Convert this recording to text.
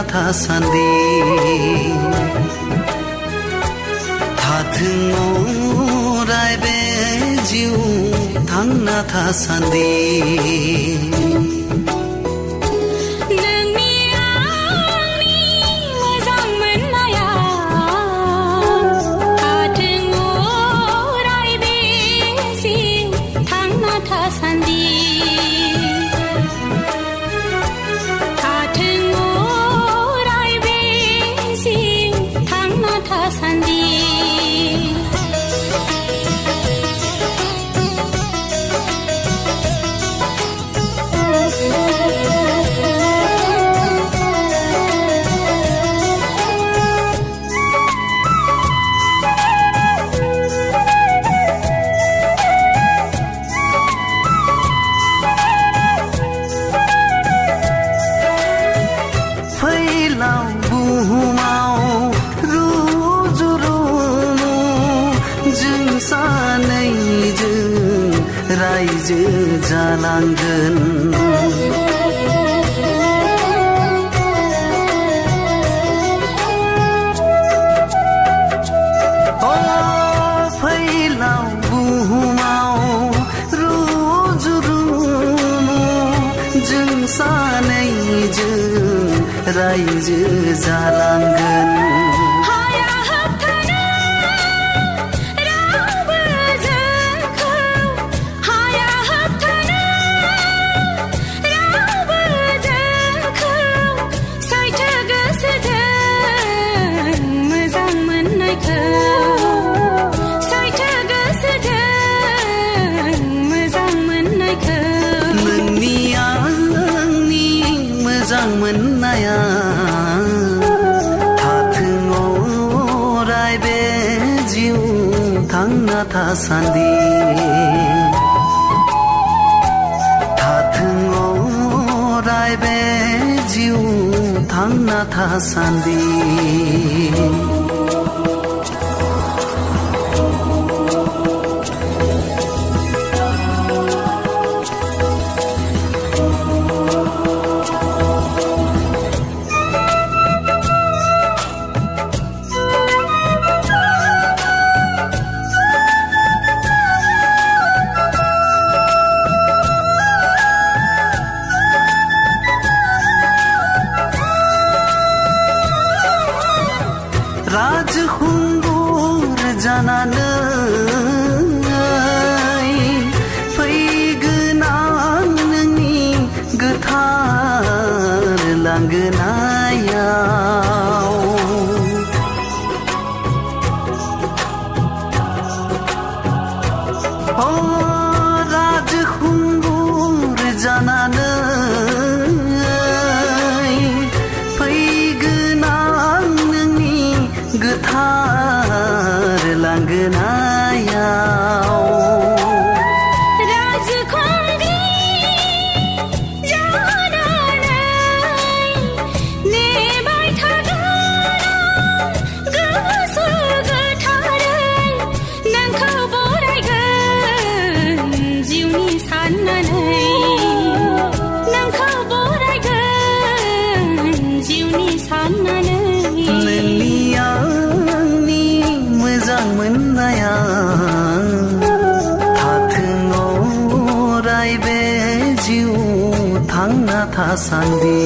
थासान्दि थाथों अराय बे जिउ थांना थासान्दि रायजो जालांगोन फैलाव बुहुमाव रुजु रुमु जों सानैजों रायजो जालांगोन मोजां मोननाया थाथों अराय बे जिउ थांना थासान्दि थाथों अराय बे जिउ थांना थासान्दि राजखुंगुर जानानै फैगोनां नोंनि गोथार लांगोनायाव राजखुंगुर जानानै गोथार लांगोनायाव राजखुंग्रि जानानै नेबाय थागोन गोसो गोथारै नोंखौ बरायगोन जिउनि साननानै नोंखौ बरायगोन जिउनि साननानै मोजां मोननाया थाथों अराय बे जिउ थांना थासान्दि